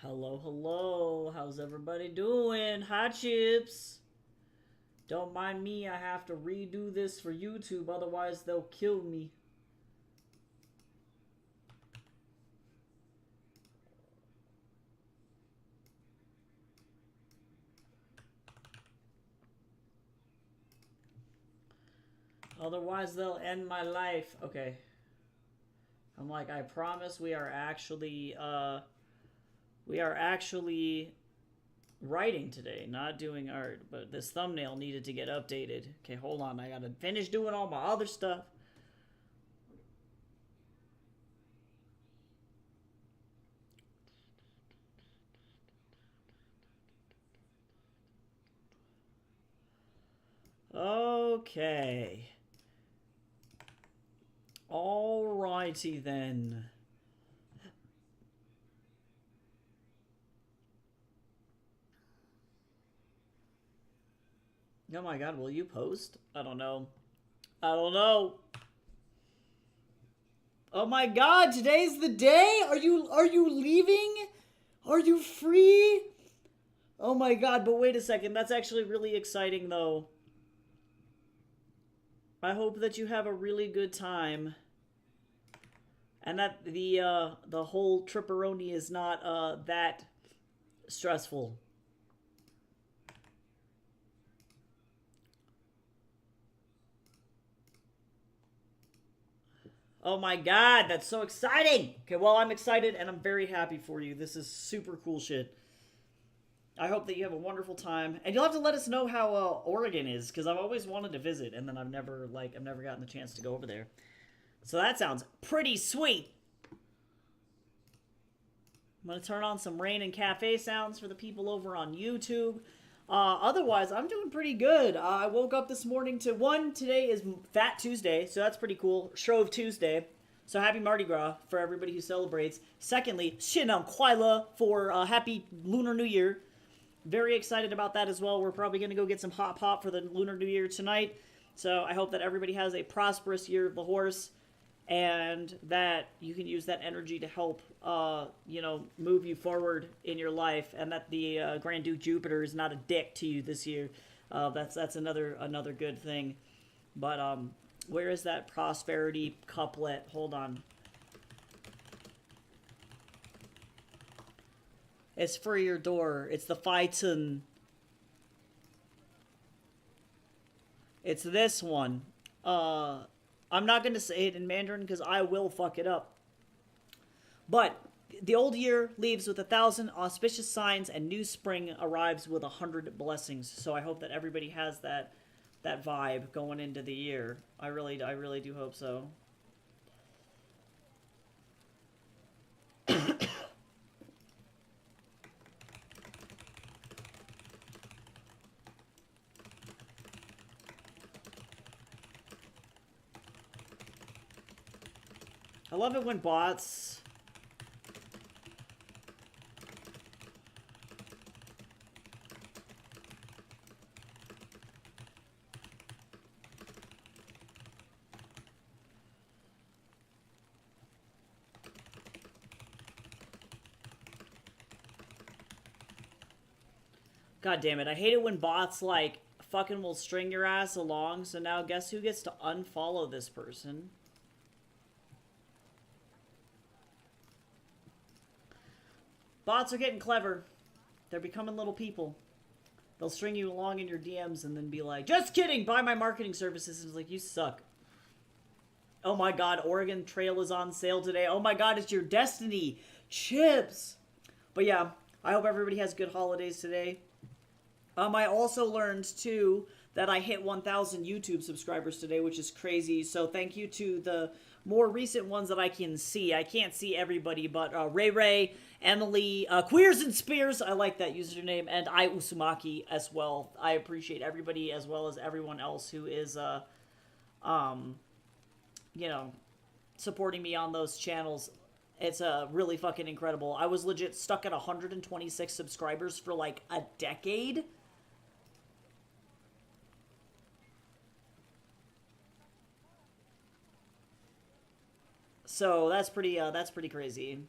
Hello, hello. How's everybody doing? Hi, Chips. Don't mind me. I have to redo this for YouTube, otherwise they'll kill me. Otherwise they'll end my life. Okay. I'm like, I promise we are actually writing today, not doing art, but this thumbnail needed to get updated. Okay, hold on. I gotta finish doing all my other stuff. Okay. Alrighty then. Oh my god, will you post? I don't know. I don't know. Oh my god, today's the day? Are you leaving? Are you free? Oh my god, but wait a second. That's actually really exciting though. I hope that you have a really good time. And that the whole tripperoni is not that stressful. Oh my god, that's so exciting! Okay, well, I'm excited and I'm very happy for you. This is super cool shit. I hope that you have a wonderful time, and you'll have to let us know how Oregon is, because I've always wanted to visit, and then I've never gotten the chance to go over there. So that sounds pretty sweet. I'm gonna turn on some rain and cafe sounds for the people over on YouTube. Otherwise, I'm doing pretty good. I woke up this morning to one. Today is Fat Tuesday, so that's pretty cool. Shrove Tuesday. So happy Mardi Gras for everybody who celebrates. Secondly, Shinam Kwaila for Happy Lunar New Year. Very excited about that as well. We're probably going to go get some hot pop for the Lunar New Year tonight. So I hope that everybody has a prosperous year of the horse, and that you can use that energy to help, move you forward in your life, and that the Grand Duke Jupiter is not a dick to you this year. That's another good thing. But where is that prosperity couplet? Hold on. It's for your door. It's the Phaeton. It's this one. I'm not going to say it in Mandarin because I will fuck it up. But the old year leaves with 1,000 auspicious signs, and new spring arrives with 100 blessings. So I hope that everybody has that vibe going into the year. I really do hope so. I love it when bots. God damn it. I hate it when bots, like, fucking will string your ass along. So now guess who gets to unfollow this person? Bots are getting clever. They're becoming little people. They'll string you along in your DMs and then be like, just kidding, buy my marketing services. And it's like, you suck. Oh my god, Oregon Trail is on sale today. Oh my god, it's your destiny. Chips. But yeah, I hope everybody has good holidays today. I also learned, too, that I hit 1,000 YouTube subscribers today, which is crazy. So thank you to the more recent ones that I can see. I can't see everybody, but Ray Ray, Emily, Queers and Spears, I like that username, and I Usumaki as well. I appreciate everybody as well as everyone else who is, you know, supporting me on those channels. It's really fucking incredible. I was legit stuck at 126 subscribers for like a decade. So that's pretty crazy.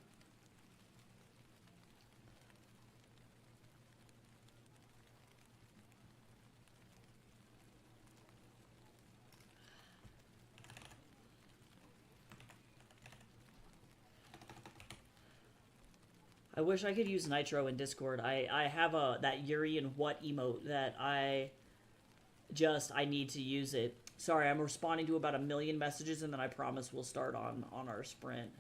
I wish I could use Nitro in Discord. I have that Yuri and what emote that I need to use it. Sorry, I'm responding to about 1,000,000 messages, and then I promise we'll start on our sprint.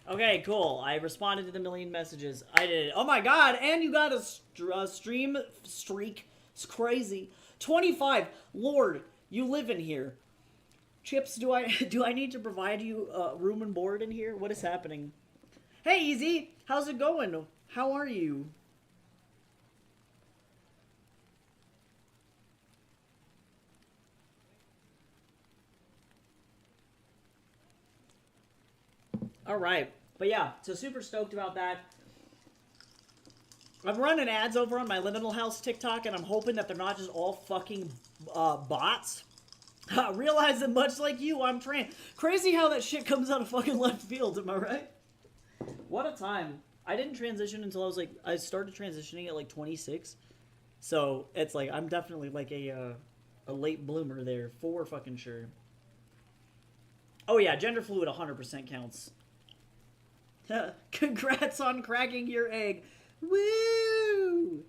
Okay, cool. I responded to the 1,000,000 messages. I did it. Oh my god, and you got a stream streak. It's crazy. 25. Lord, you live in here. Chips, do I need to provide you room and board in here? What is happening? Hey, Easy. How's it going? How are you? All right. But yeah, so super stoked about that. I'm running ads over on my Liminal House TikTok, and I'm hoping that they're not just all fucking bots. Realize that much like you, I'm trans. Crazy how that shit comes out of fucking left field, am I right? What a time. I didn't transition until I started transitioning at like 26. So it's like, I'm definitely like a late bloomer there, for fucking sure. Oh yeah, gender fluid 100% counts. Congrats on cracking your egg. Woo!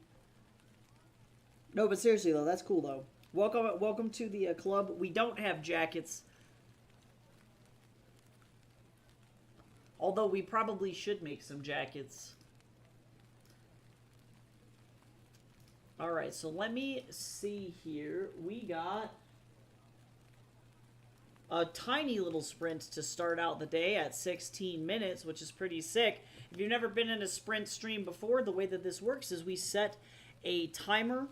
No, but seriously though, that's cool though. Welcome to the club. We don't have jackets. Although we probably should make some jackets. Alright, so let me see here. We got a tiny little sprint to start out the day at 16 minutes, which is pretty sick. If you've never been in a sprint stream before, the way that this works is we set a timer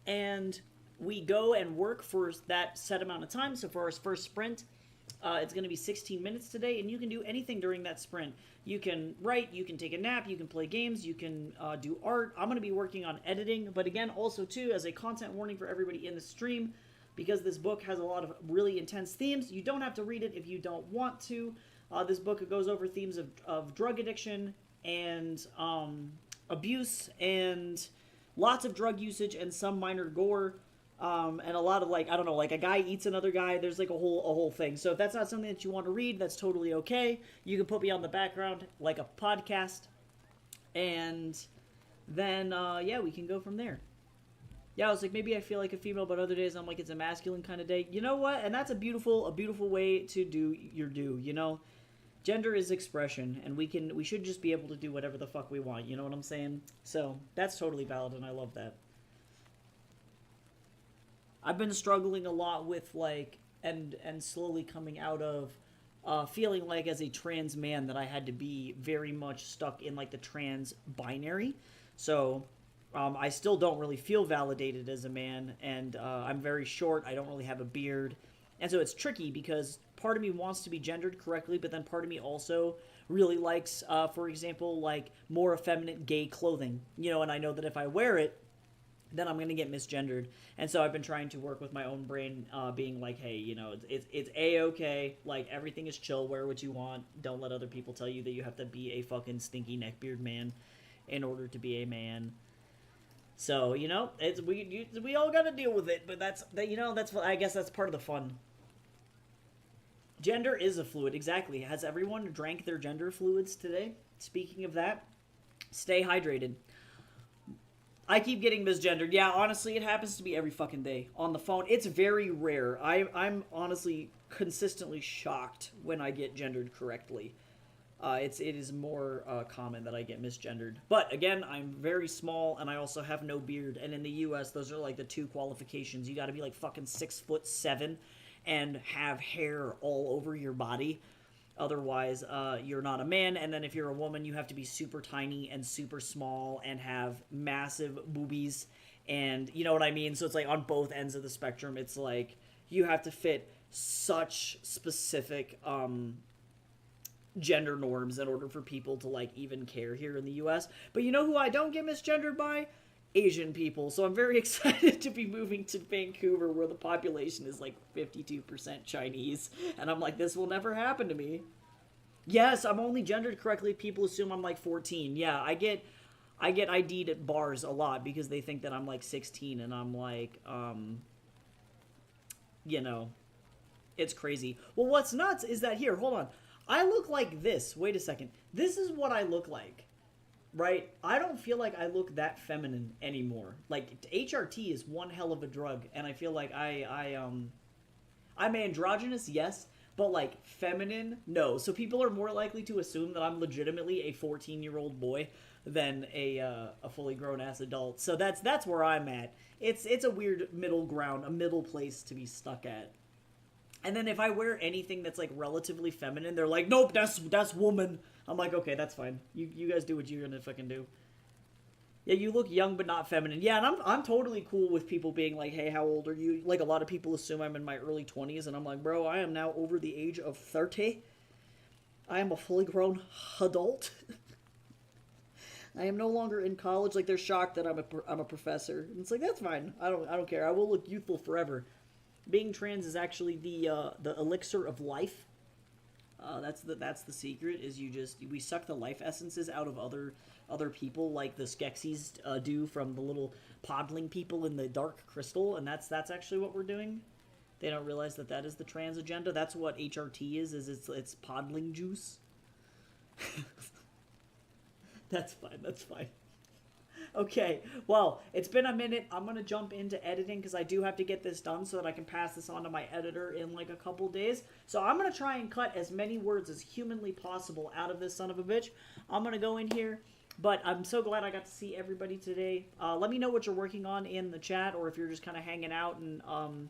and we go and work for that set amount of time. So for our first sprint, it's going to be 16 minutes today, and you can do anything during that sprint. You can write, you can take a nap, you can play games, you can do art. I'm going to be working on editing, but again, also too, as a content warning for everybody in the stream, because this book has a lot of really intense themes, you don't have to read it if you don't want to. This book goes over themes of drug addiction and abuse and lots of drug usage and some minor gore. And a lot of like, I don't know, like a guy eats another guy. There's like a whole thing. So if that's not something that you want to read, that's totally okay. You can put me on the background like a podcast. And then, yeah, we can go from there. Yeah, I was like, maybe I feel like a female, but other days I'm like, it's a masculine kind of day. You know what? And that's a beautiful way to do your due, you know? Gender is expression, and we should just be able to do whatever the fuck we want, you know what I'm saying? So, that's totally valid, and I love that. I've been struggling a lot with, like, and slowly coming out of feeling like as a trans man that I had to be very much stuck in, like, the trans binary. So, I still don't really feel validated as a man, and I'm very short. I don't really have a beard. And so it's tricky because part of me wants to be gendered correctly, but then part of me also really likes, for example, like more effeminate gay clothing. You know, and I know that if I wear it, then I'm going to get misgendered. And so I've been trying to work with my own brain, being like, hey, you know, it's A-okay. Like, everything is chill. Wear what you want. Don't let other people tell you that you have to be a fucking stinky neckbeard man in order to be a man. So, you know, we all got to deal with it, but I guess that's part of the fun. Gender is a fluid, exactly. Has everyone drank their gender fluids today? Speaking of that, stay hydrated. I keep getting misgendered. Yeah, honestly, it happens to me every fucking day. On the phone, it's very rare. I'm honestly consistently shocked when I get gendered correctly. It is more common that I get misgendered. But again, I'm very small and I also have no beard. And in the US, those are like the two qualifications. You gotta be like fucking 6'7" and have hair all over your body. Otherwise, you're not a man. And then if you're a woman, you have to be super tiny and super small and have massive boobies. And you know what I mean? So it's like on both ends of the spectrum, it's like you have to fit such specific gender norms in order for people to like even care here in the US. But you know who I don't get misgendered by? Asian people. So I'm very excited to be moving to Vancouver where the population is like 52% Chinese. And I'm like, this will never happen to me. Yes, I'm only gendered correctly. People assume I'm like 14. Yeah, I get ID'd at bars a lot because they think that I'm like 16, and I'm like, you know, it's crazy. Well, what's nuts is that here, hold on. I look like this. Wait a second. This is what I look like, right? I don't feel like I look that feminine anymore. Like HRT is one hell of a drug, and I feel like I'm androgynous, yes, but like feminine, no. So people are more likely to assume that I'm legitimately a 14-year-old boy than a fully grown ass adult. So that's where I'm at. It's a weird middle ground, a middle place to be stuck at. And then if I wear anything that's like relatively feminine, they're like, "Nope, that's woman." I'm like, "Okay, that's fine. You guys do what you're gonna fucking do." Yeah, you look young but not feminine. Yeah, and I'm totally cool with people being like, "Hey, how old are you?" Like a lot of people assume I'm in my early 20s, and I'm like, "Bro, I am now over the age of 30. I am a fully grown adult. I am no longer in college." Like they're shocked that I'm a professor. And it's like that's fine. I don't care. I will look youthful forever. Being trans is actually the elixir of life. That's the secret. Is we suck the life essences out of other people like the Skeksis do from the little podling people in the Dark Crystal, and that's actually what we're doing. They don't realize that that is the trans agenda. That's what HRT is. It's podling juice. That's fine. That's fine. Okay, well, it's been a minute. I'm gonna jump into editing because I do have to get this done so that I can pass this on to my editor in like a couple days. So I'm gonna try and cut as many words as humanly possible out of this son of a bitch. I'm gonna go in here, but I'm so glad I got to see everybody today. Let me know what you're working on in the chat, or if you're just kind of hanging out and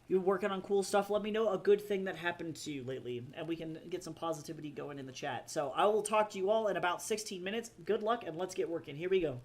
you're working on cool stuff. Let me know a good thing that happened to you lately, and we can get some positivity going in the chat. So I will talk to you all in about 16 minutes. Good luck, and let's get working. Here we go.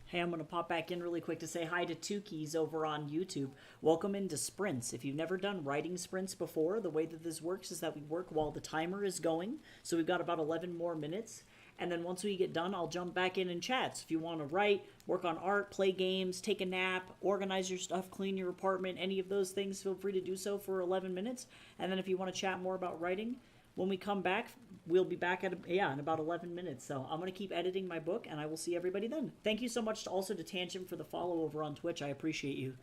Hey, I'm going to pop back in really quick to say hi to Two Keys over on YouTube. Welcome into sprints. If you've never done writing sprints before, the way that this works is that we work while the timer is going. So we've got about 11 more minutes. And then once we get done, I'll jump back in and chat. So if you want to write, work on art, play games, take a nap, organize your stuff, clean your apartment, any of those things, feel free to do so for 11 minutes. And then if you want to chat more about writing, when we come back, we'll be back at in about 11 minutes. So I'm going to keep editing my book, and I will see everybody then. Thank you so much also to Tangent for the follow over on Twitch. I appreciate you.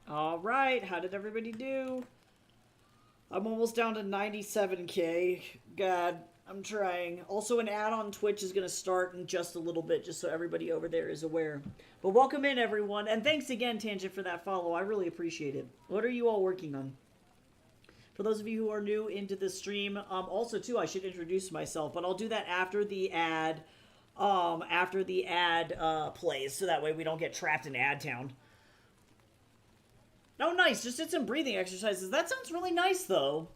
All right, how did everybody do? I'm almost down to 97K. God, I'm trying. Also, an ad on Twitch is going to start in just a little bit, just so everybody over there is aware. But welcome in, everyone. And thanks again, Tangent, for that follow. I really appreciate it. What are you all working on? For those of you who are new into the stream, also, too, I should introduce myself. But I'll do that after the ad, plays. So that way we don't get trapped in ad town. Oh, nice. Just did some breathing exercises. That sounds really nice, though.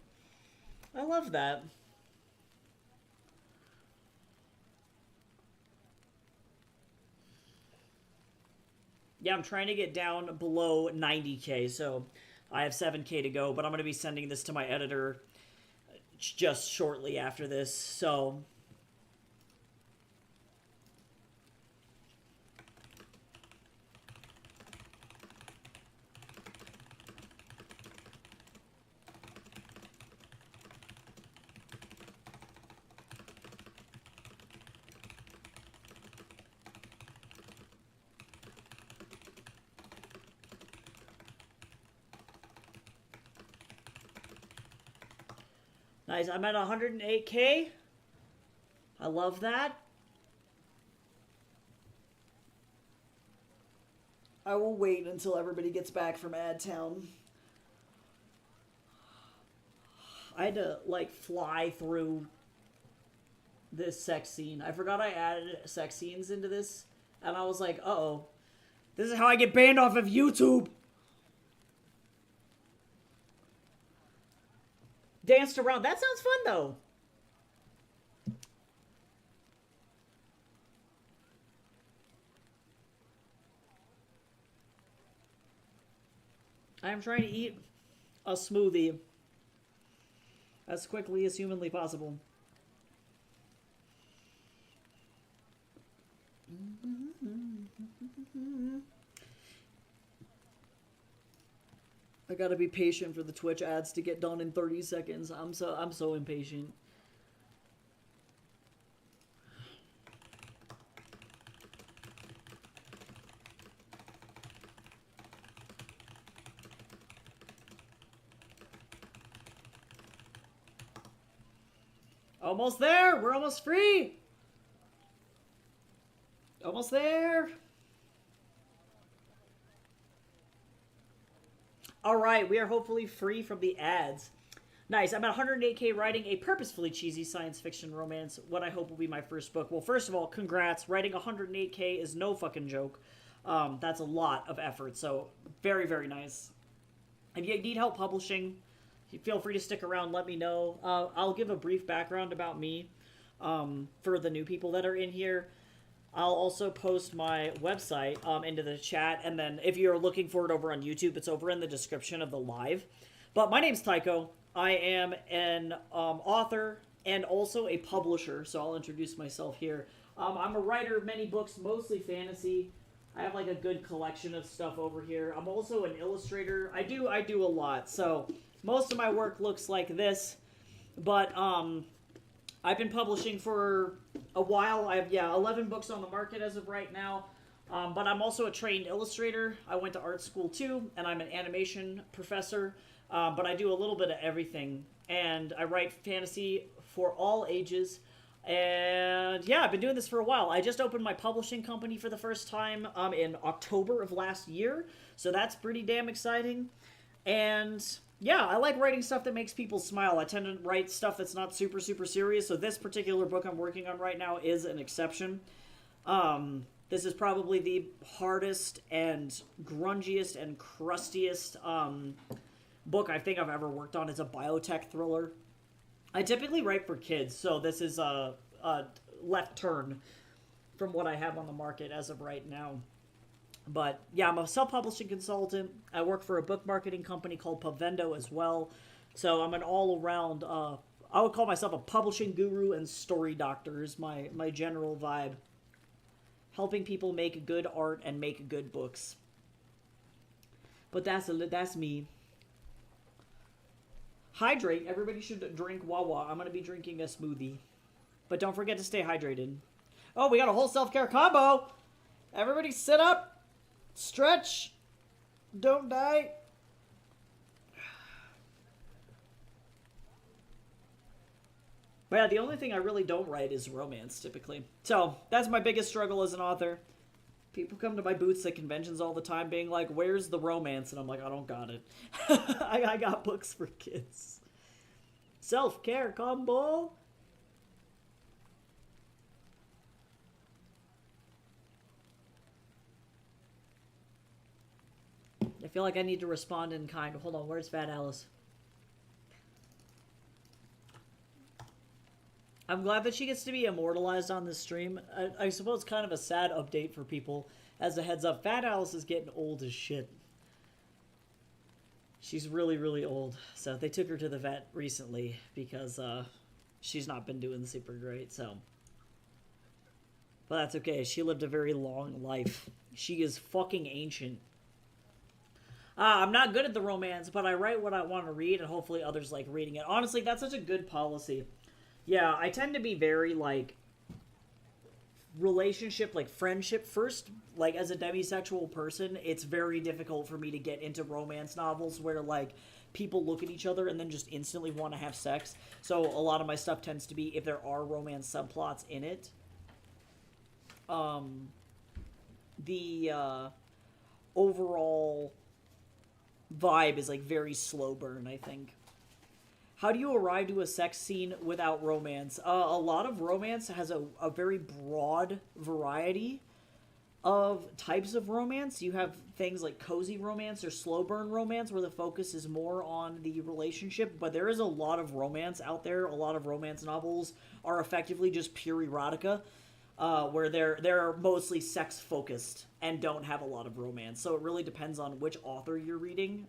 I love that. Yeah, I'm trying to get down below 90K, so I have 7K to go, but I'm going to be sending this to my editor just shortly after this, so... Nice, I'm at 108K. I love that. I will wait until everybody gets back from Ad Town. I had to, like, fly through this sex scene. I forgot I added sex scenes into this, and I was like, uh-oh. This is how I get banned off of YouTube. Danced around. That sounds fun, though. I am trying to eat a smoothie as quickly as humanly possible. I gotta be patient for the Twitch ads to get done in 30 seconds. I'm so impatient. Almost there! We're almost free! Almost there! Alright, we are hopefully free from the ads. Nice, I'm at 108K writing a purposefully cheesy science fiction romance, what I hope will be my first book. Well, first of all, congrats. Writing 108K is no fucking joke. That's a lot of effort, so very, very nice. If you need help publishing, feel free to stick around, let me know. I'll give a brief background about me for the new people that are in here. I'll also post my website into the chat, and then if you're looking for it over on YouTube, it's over in the description of the live. But my name's Tycho. I am an author and also a publisher, so I'll introduce myself here. I'm a writer of many books, mostly fantasy. I have like a good collection of stuff over here. I'm also an illustrator. I do a lot, so most of my work looks like this, but I've been publishing for a while. I have, 11 books on the market as of right now. But I'm also a trained illustrator. I went to art school too, and I'm an animation professor. But I do a little bit of everything. And I write fantasy for all ages. And yeah, I've been doing this for a while. I just opened my publishing company for the first time in October of last year. So that's pretty damn exciting. And yeah, I like writing stuff that makes people smile. I tend to write stuff that's not super, super serious. So this particular book I'm working on right now is an exception. This is probably the hardest and grungiest and crustiest book I think I've ever worked on. It's a biotech thriller. I typically write for kids, so this is a left turn from what I have on the market as of right now. But yeah, I'm a self-publishing consultant. I work for a book marketing company called Pavendo as well. So I'm an all-around, I would call myself a publishing guru and story doctor is my general vibe. Helping people make good art and make good books. But that's me. Hydrate. Everybody should drink Wawa. I'm going to be drinking a smoothie. But don't forget to stay hydrated. Oh, we got a whole self-care combo. Everybody sit up. Stretch. Don't die. But yeah, the only thing I really don't write is romance, typically. So, that's my biggest struggle as an author. People come to my booths at conventions all the time being like, where's the romance? And I'm like, I don't got it. I got books for kids. Self-care combo. I feel like I need to respond in kind. Hold on, where's Fat Alice? I'm glad that she gets to be immortalized on this stream. I suppose kind of a sad update for people. As a heads up, Fat Alice is getting old as shit. She's really, really old. So they took her to the vet recently because she's not been doing super great. So, but that's okay. She lived a very long life. She is fucking ancient. I'm not good at the romance, but I write what I want to read, and hopefully others like reading it. Honestly, that's such a good policy. Yeah, I tend to be very, like, relationship, like, friendship first. Like, as a demisexual person, it's very difficult for me to get into romance novels where, like, people look at each other and then just instantly want to have sex. So a lot of my stuff tends to be, if there are romance subplots in it, the overall vibe is, like, very slow burn, I think. How do you arrive to a sex scene without romance? A lot of romance has a very broad variety of types of romance. You have things like cozy romance or slow burn romance where the focus is more on the relationship, but there is a lot of romance out there. A lot of romance novels are effectively just pure erotica, where they're mostly sex focused and don't have a lot of romance. So it really depends on which author you're reading.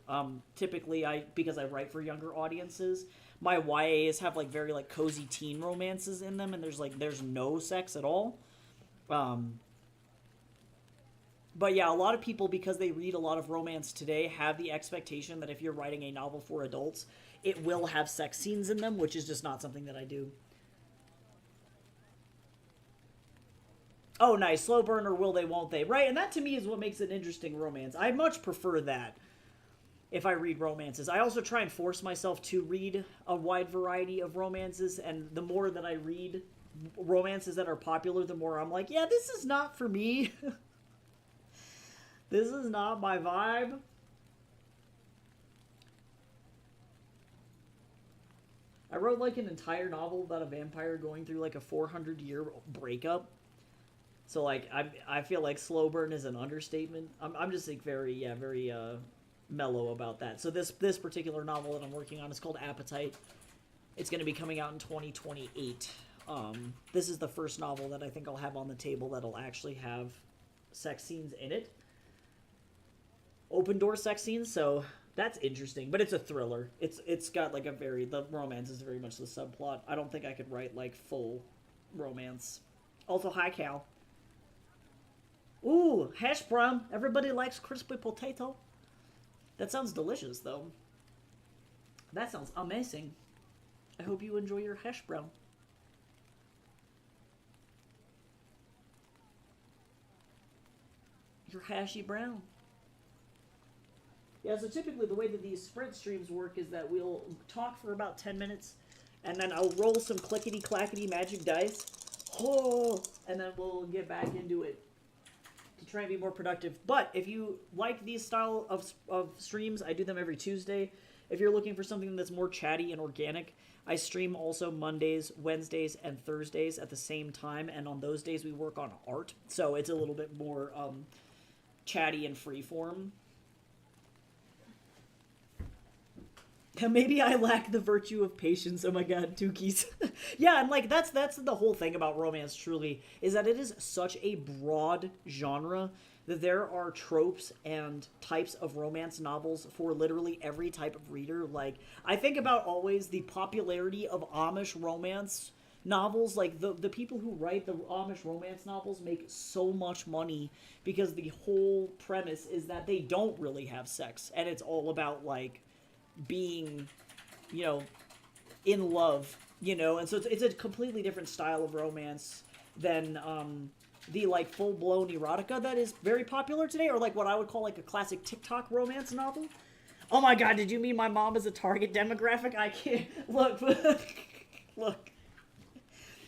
Typically, because I write for younger audiences, my YAs have like very like cozy teen romances in them, and there's no sex at all. But yeah, a lot of people, because they read a lot of romance today, have the expectation that if you're writing a novel for adults, it will have sex scenes in them, which is just not something that I do. Oh, nice. Slow burn or will they, won't they? Right, and that to me is what makes an interesting romance. I much prefer that if I read romances. I also try and force myself to read a wide variety of romances, and the more that I read romances that are popular, the more I'm like, yeah, this is not for me. This is not my vibe. I wrote like an entire novel about a vampire going through like a 400-year breakup. So like I feel like slow burn is an understatement. I'm just like very mellow about that. So this particular novel that I'm working on is called Appetite. It's going to be coming out in 2028. This is the first novel that I think I'll have on the table that'll actually have sex scenes in it. Open door sex scenes, so that's interesting. But it's a thriller. It's got like the romance is very much the subplot. I don't think I could write like full romance. Also, hi Cal. Ooh, hash brown. Everybody likes crispy potato. That sounds delicious, though. That sounds amazing. I hope you enjoy your hash brown. Your hashy brown. Yeah, so typically the way that these sprint streams work is that we'll talk for about 10 minutes, and then I'll roll some clickety-clackety magic dice. Oh, and then we'll get back into it to try and be more productive. But if you like these style of streams, I do them every Tuesday. If you're looking for something that's more chatty and organic, I stream also Mondays, Wednesdays, and Thursdays at the same time, and on those days we work on art, so it's a little bit more chatty and freeform. Maybe I lack the virtue of patience. Oh my god, Tukis. Yeah, and like that's the whole thing about romance truly, is that it is such a broad genre that there are tropes and types of romance novels for literally every type of reader. Like, I think about always the popularity of Amish romance novels. Like, the people who write the Amish romance novels make so much money because the whole premise is that they don't really have sex, and it's all about, like, being, you know, in love, you know, and so it's a completely different style of romance than the like full-blown erotica that is very popular today, or like what I would call like a classic TikTok romance novel. Oh my god, did you mean my mom is a target demographic? I can't look. Look,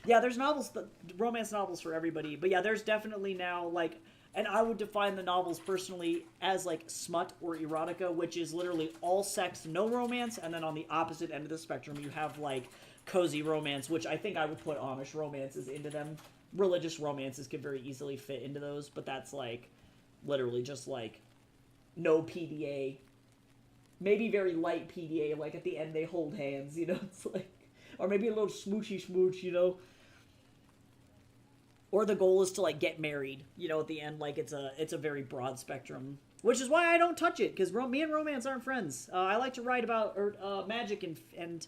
Yeah, there's novels, romance novels for everybody. But yeah, there's definitely now like, and I would define the novels personally as like smut or erotica, which is literally all sex, no romance. And then on the opposite end of the spectrum, you have like cozy romance, which I think I would put Amish romances into them. Religious romances could very easily fit into those, but that's like literally just like no PDA, maybe very light PDA. Like at the end, they hold hands, you know. It's like, or maybe a little smoochy smooch, you know. Or the goal is to like get married, you know, at the end. Like it's a very broad spectrum, which is why I don't touch it because me and romance aren't friends. I like to write about magic and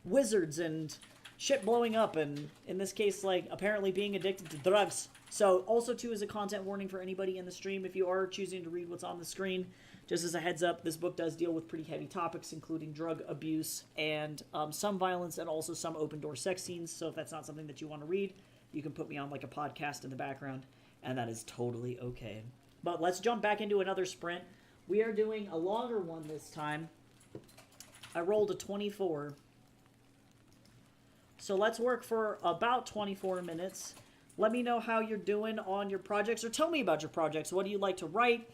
wizards and shit blowing up, and in this case, like apparently being addicted to drugs. So also too is a content warning for anybody in the stream if you are choosing to read what's on the screen. Just as a heads up, this book does deal with pretty heavy topics, including drug abuse and some violence and also some open door sex scenes. So if that's not something that you want to read, you can put me on like a podcast in the background, and that is totally okay. But let's jump back into another sprint. We are doing a longer one this time. I rolled a 24. So let's work for about 24 minutes. Let me know how you're doing on your projects, or tell me about your projects. What do you like to write?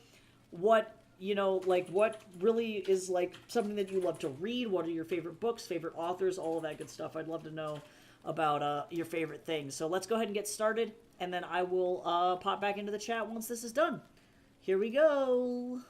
What, you know, like what really is like something that you love to read? What are your favorite books, favorite authors, all of that good stuff. I'd love to know about your favorite things. So let's go ahead and get started, and then I will pop back into the chat once this is done. Here we go.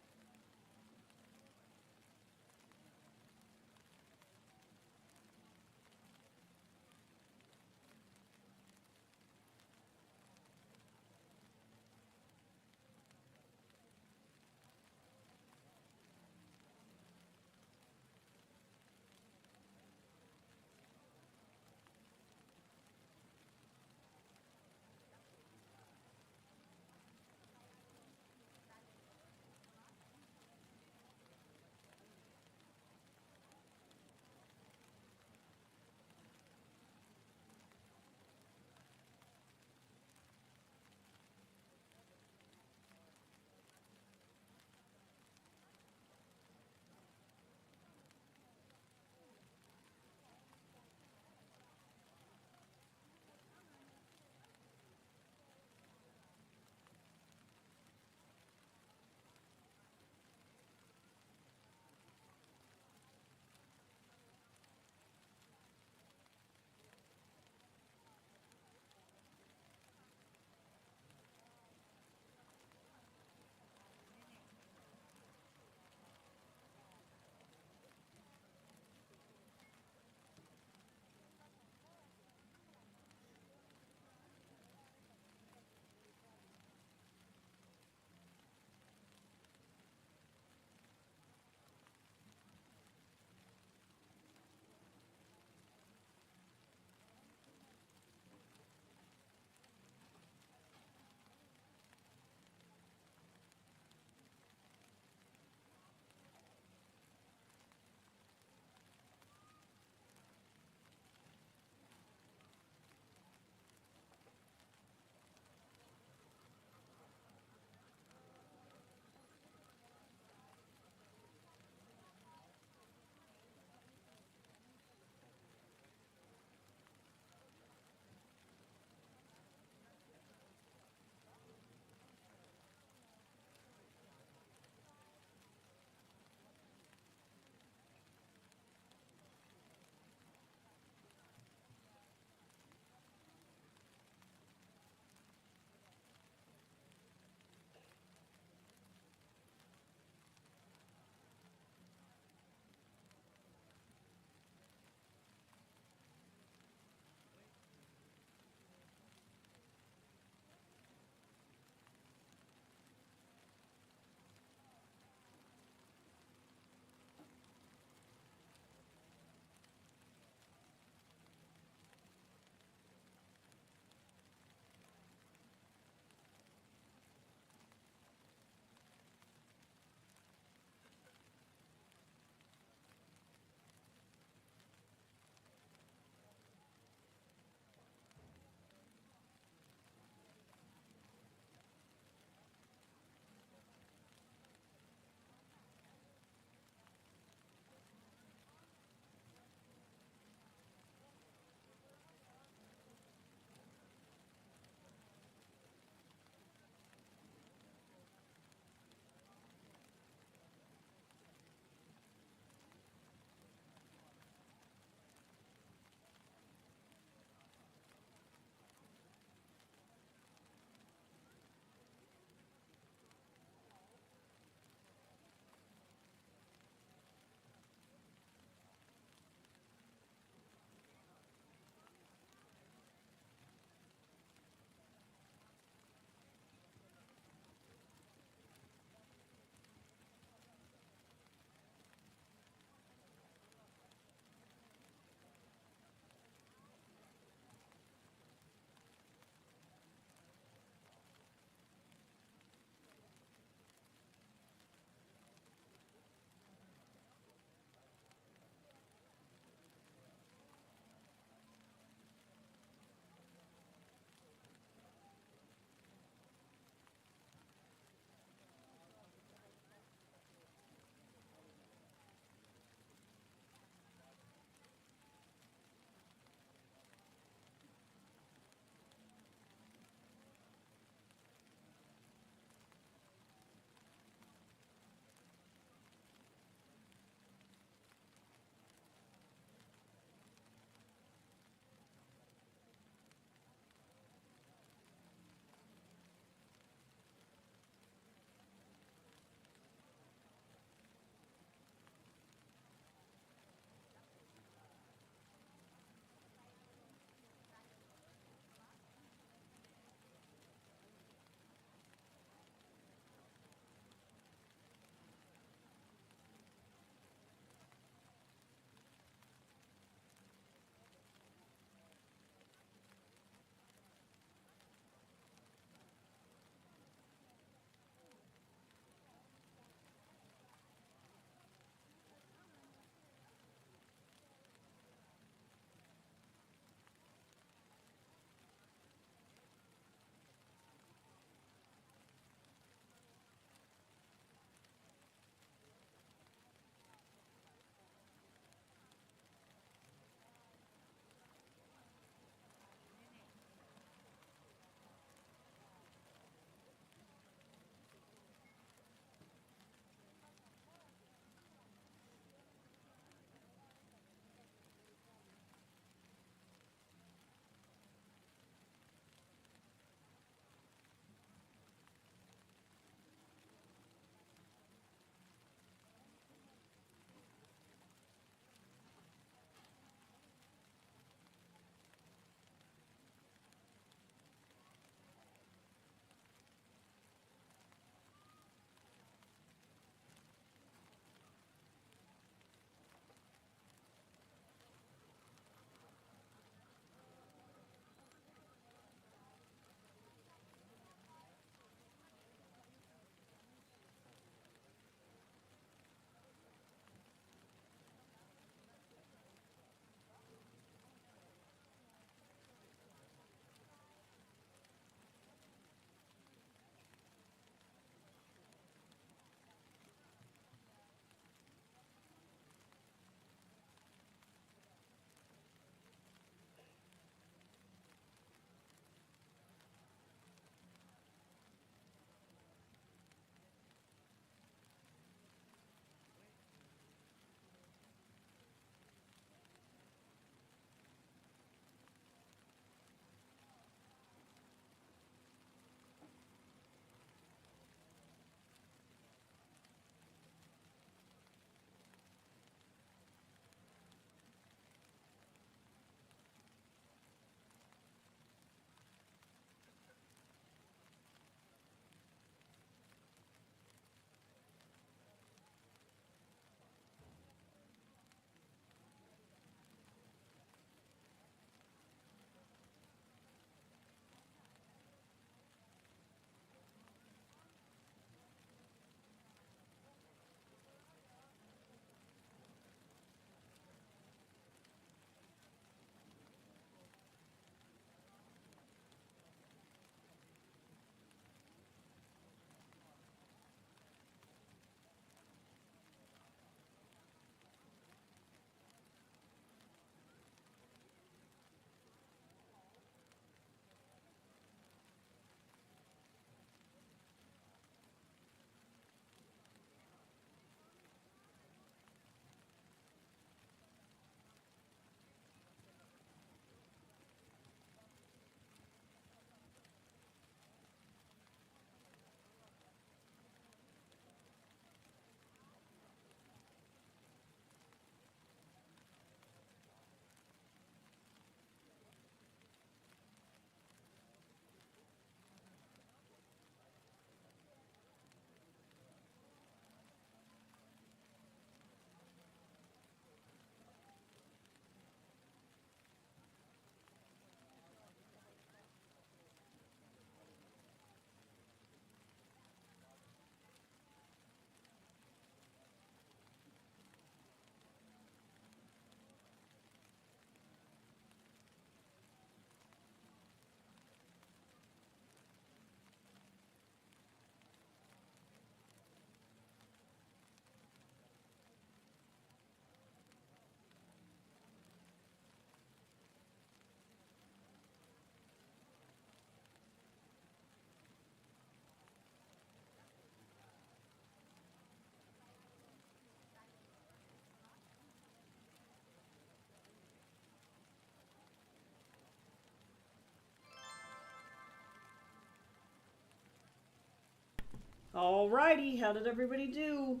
Alrighty, how did everybody do?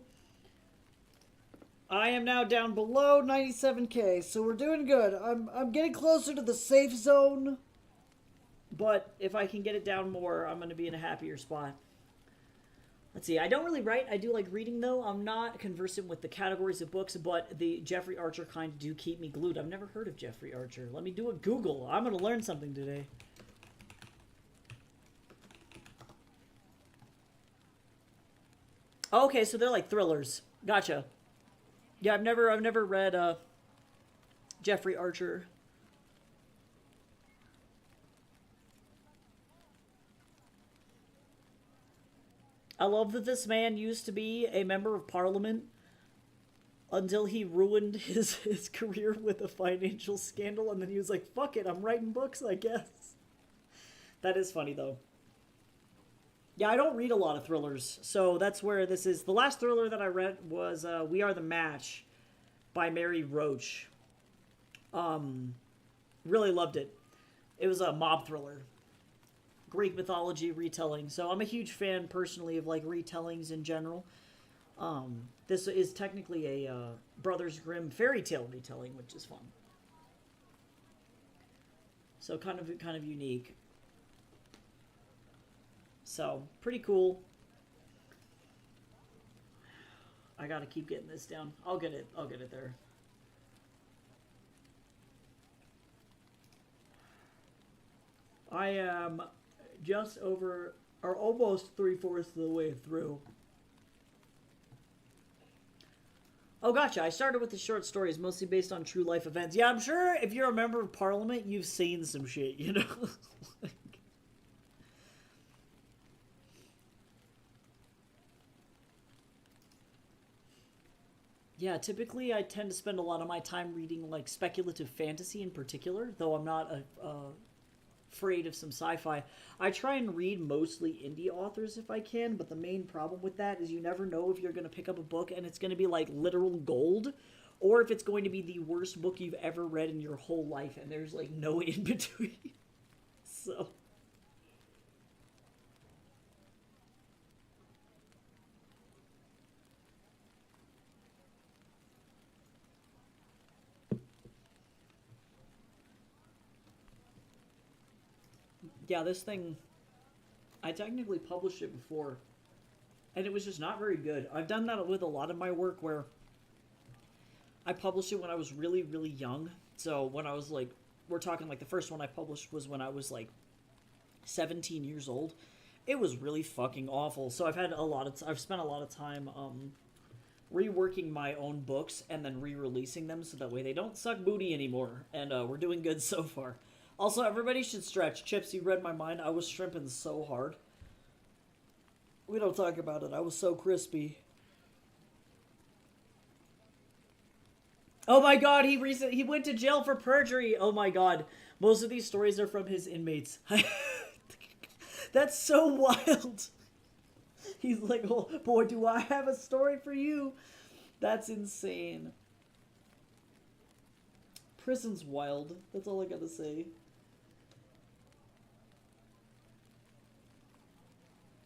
I am now down below 97k, so we're doing good. I'm getting closer to the safe zone, but if I can get it down more, I'm going to be in a happier spot. Let's see, I don't really write. I do like reading, though. I'm not conversant with the categories of books, but the Jeffrey Archer kind do keep me glued. I've never heard of Jeffrey Archer. Let me do a Google. I'm going to learn something today. Oh, okay, so they're like thrillers. Gotcha. Yeah, I've never read Jeffrey Archer. I love that this man used to be a member of parliament until he ruined his career with a financial scandal, and then he was like, fuck it, I'm writing books, I guess. That is funny, though. Yeah, I don't read a lot of thrillers, so that's where this is. The last thriller that I read was We Are the Match by Mary Roach. Really loved it. It was a mob thriller. Greek mythology retelling. So I'm a huge fan, personally, of, like, retellings in general. This is technically a Brothers Grimm fairy tale retelling, which is fun. So kind of unique. So, pretty cool. I gotta keep getting this down. I'll get it there. I am just over, or almost 3/4 of the way through. Oh, gotcha. I started with the short stories, mostly based on true life events. Yeah, I'm sure if you're a member of parliament, you've seen some shit, you know? Yeah, typically I tend to spend a lot of my time reading, like, speculative fantasy in particular, though I'm not afraid of some sci-fi. I try and read mostly indie authors if I can, but the main problem with that is you never know if you're going to pick up a book and it's going to be, like, literal gold, or if it's going to be the worst book you've ever read in your whole life, and there's, like, no in between. So... yeah, this thing, I technically published it before, and it was just not very good. I've done that with a lot of my work where I published it when I was really, really young. So when I was like, we're talking like the first one I published was when I was like 17 years old. It was really fucking awful. So I've spent a lot of time reworking my own books and then re-releasing them so that way they don't suck booty anymore. And we're doing good so far. Also, everybody should stretch. Chips, you read my mind. I was shrimping so hard. We don't talk about it. I was so crispy. Oh my god, he went to jail for perjury. Oh my god. Most of these stories are from his inmates. That's so wild. He's like, oh boy, do I have a story for you. That's insane. Prison's wild. That's all I gotta say.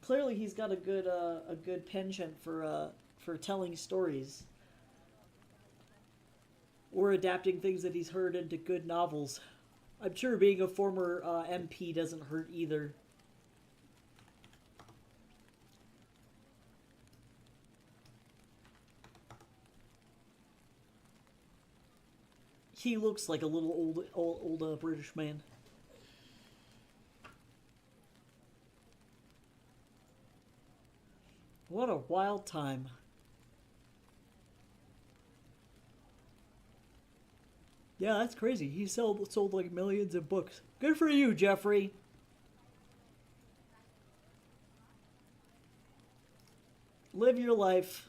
Clearly, he's got a good penchant for telling stories or adapting things that he's heard into good novels. I'm sure being a former MP doesn't hurt either. He looks like a little old British man. What a wild time. Yeah, that's crazy. He sold like millions of books. Good for you, Jeffrey. Live your life.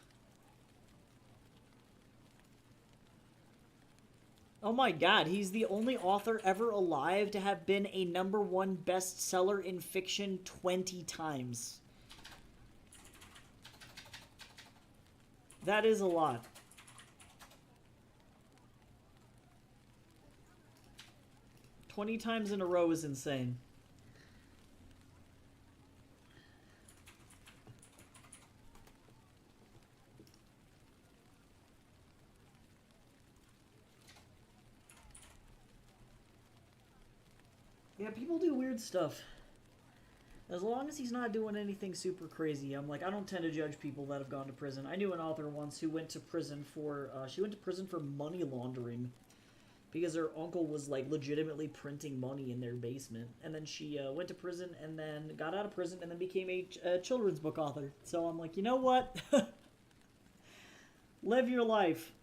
Oh my god, he's the only author ever alive to have been a #1 bestseller in fiction 20 times. That is a lot. "20 times in a row is insane. Yeah, people do weird stuff. As long as he's not doing anything super crazy, I'm like, I don't tend to judge people that have gone to prison. I knew an author once who went to prison for, she went to prison for money laundering because her uncle was like legitimately printing money in their basement, and then she went to prison and then got out of prison and then became a children's book author. So I'm like, you know what? Live your life.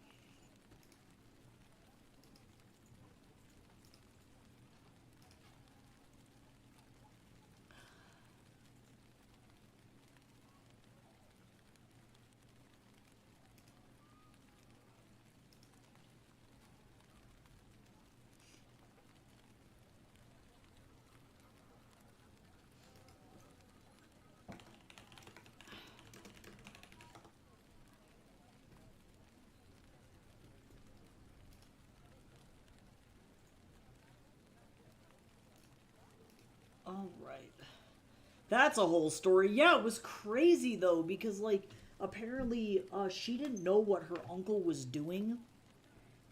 All right. That's a whole story. Yeah, it was crazy though because like apparently she didn't know what her uncle was doing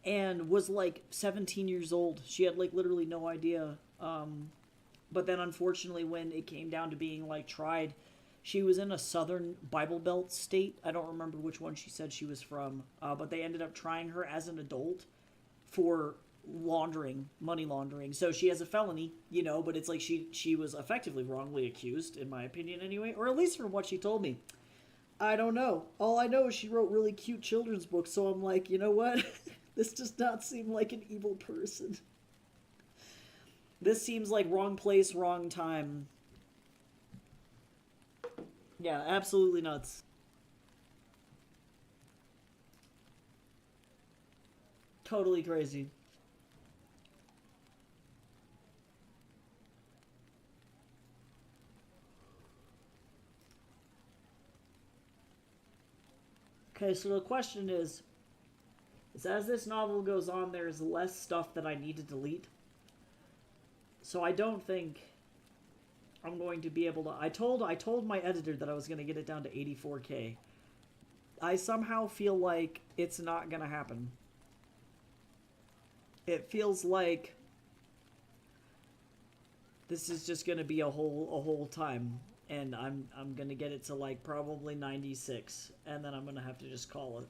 and was like 17 years old. She had like literally no idea. But then unfortunately when it came down to being like tried, she was in a southern Bible Belt state. I don't remember which one she said she was from, but they ended up trying her as an adult for money laundering. So she has a felony, you know, but it's like she was effectively wrongly accused, in my opinion, anyway, or at least from what she told me. I don't know. All I know is she wrote really cute children's books, so I'm like, you know what? This does not seem like an evil person. This seems like wrong place, wrong time. Yeah, absolutely nuts. Totally crazy. Okay, so the question is as this novel goes on, there's less stuff that I need to delete. So I don't think I'm going to be able to. I told my editor that I was going to get it down to 84K. I somehow feel like it's not going to happen. It feels like this is just going to be a whole time, and I'm going to get it to like probably 96, and then I'm going to have to just call it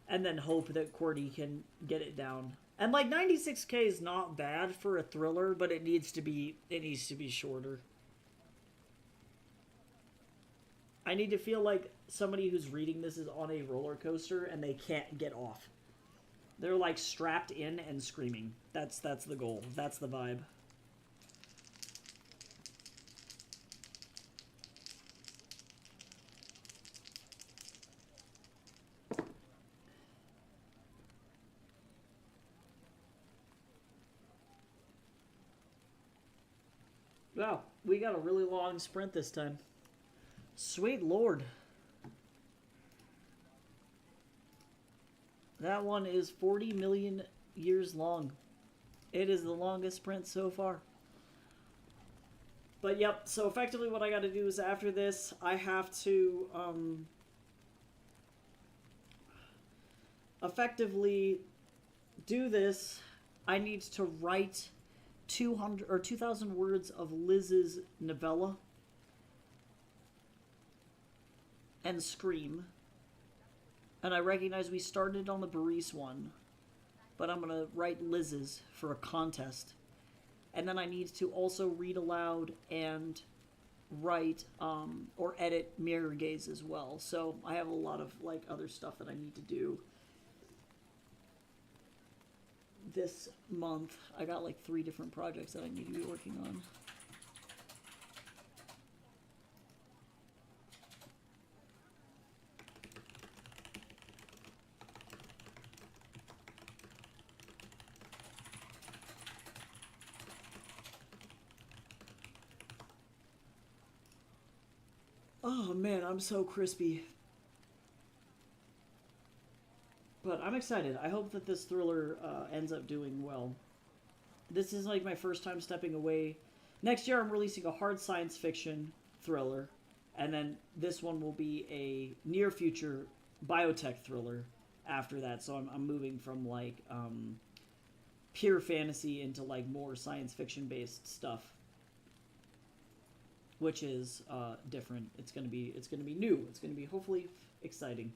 and then hope that Cordy can get it down. And like 96K is not bad for a thriller, but it needs to be shorter. I need to feel like somebody who's reading this is on a roller coaster and they can't get off. They're like strapped in and screaming. That's the goal. That's the vibe. Wow, we got a really long sprint this time. Sweet lord. That one is 40 million years long. It is the longest sprint so far. But yep, so effectively what I got to do is after this, I have to effectively do this. I need to write 200 or 2,000 words of Liz's novella and Scream. And I recognize we started on the Baris one, but I'm going to write Liz's for a contest. And then I need to also read aloud and write or edit Mirror Gaze as well. So I have a lot of like other stuff that I need to do this month. I got like 3 different projects that I need to be working on. Oh man, I'm so crispy. But I'm excited. I hope that this thriller ends up doing well. This is like my first time stepping away. Next year, I'm releasing a hard science fiction thriller, and then this one will be a near future biotech thriller after that. So I'm moving from like pure fantasy into like more science fiction based stuff, which is different. It's gonna be new. It's gonna be hopefully exciting.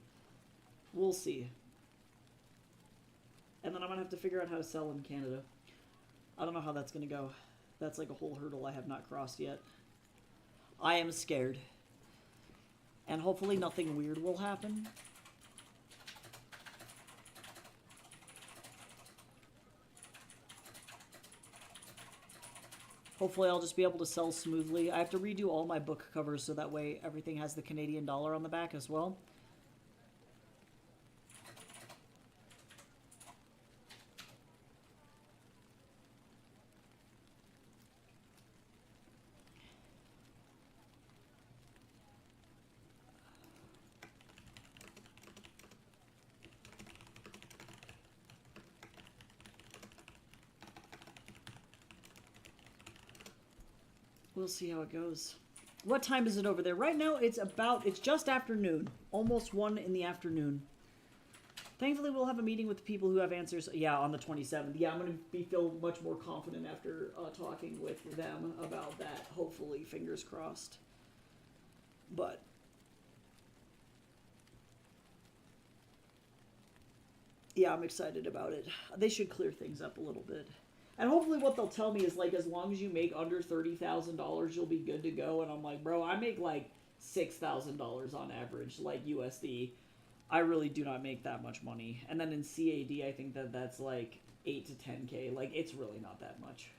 We'll see. And then I'm gonna have to figure out how to sell in Canada. I don't know how that's gonna go. That's like a whole hurdle I have not crossed yet. I am scared. And hopefully nothing weird will happen. Hopefully I'll just be able to sell smoothly. I have to redo all my book covers so that way everything has the Canadian dollar on the back as well. We'll see how it goes. What time is it over there? Right now, it's just afternoon. Almost 1 in the afternoon. Thankfully, we'll have a meeting with the people who have answers. Yeah, on the 27th. Yeah, I'm going to feel much more confident after talking with them about that. Hopefully, fingers crossed. But yeah, I'm excited about it. They should clear things up a little bit. And hopefully what they'll tell me is, like, as long as you make under $30,000, you'll be good to go. And I'm like, bro, I make, like, $6,000 on average, like, USD. I really do not make that much money. And then in CAD, I think that's, like, 8 to 10K. Like, it's really not that much.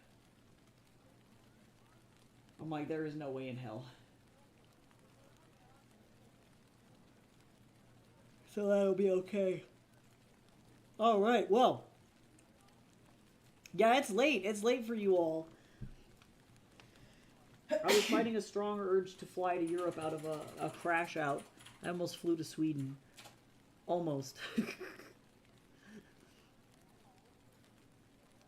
I'm like, there is no way in hell. So that'll be okay. All right, well. Yeah, it's late. It's late for you all. I was fighting a strong urge to fly to Europe out of a crash out. I almost flew to Sweden. Almost.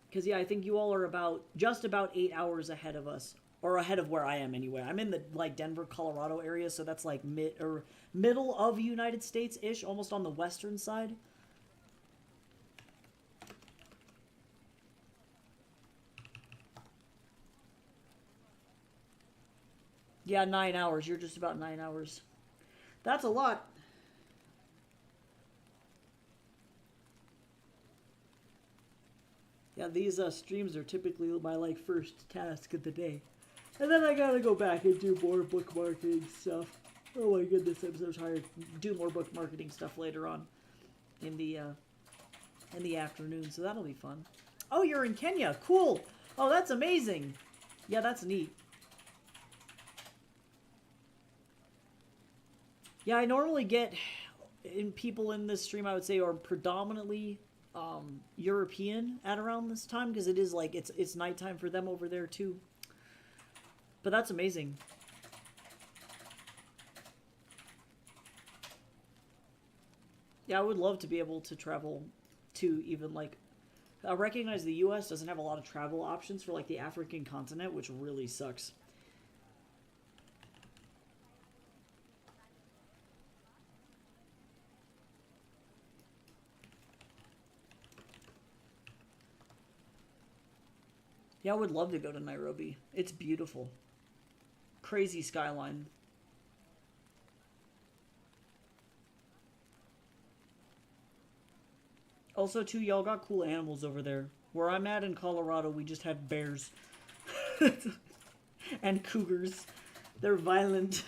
Because, yeah, I think you all are just about 8 hours ahead of us. Or ahead of where I am, anyway. I'm in the, like, Denver, Colorado area, so that's, like, middle of United States-ish, almost on the western side. Yeah, 9 hours. You're just about 9 hours. That's a lot. Yeah, these streams are typically my, like, first task of the day. And then I gotta go back and do more book marketing stuff. Oh my goodness, I'm so tired. Do more book marketing stuff later on in the afternoon, so that'll be fun. Oh, you're in Kenya. Cool. Oh, that's amazing. Yeah, that's neat. Yeah, I normally get people in this stream, I would say, are predominantly European at around this time, because it is like it's nighttime for them over there too. But that's amazing. Yeah, I would love to be able to travel to even, like, I recognize the US doesn't have a lot of travel options for, like, the African continent, which really sucks. Yeah, I would love to go to Nairobi. It's beautiful. Crazy skyline. Also, too, y'all got cool animals over there. Where I'm at in Colorado, we just have bears. And cougars. They're violent.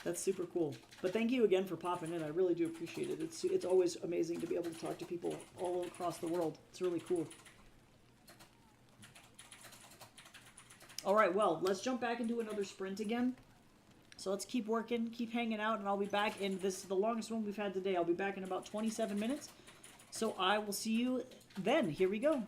That's super cool. But thank you again for popping in. I really do appreciate it. It's always amazing to be able to talk to people all across the world. It's really cool. Alright, well, let's jump back into another sprint again. So let's keep working, keep hanging out, and I'll be back in this, the longest one we've had today. I'll be back in about 27 minutes. So I will see you then. Here we go.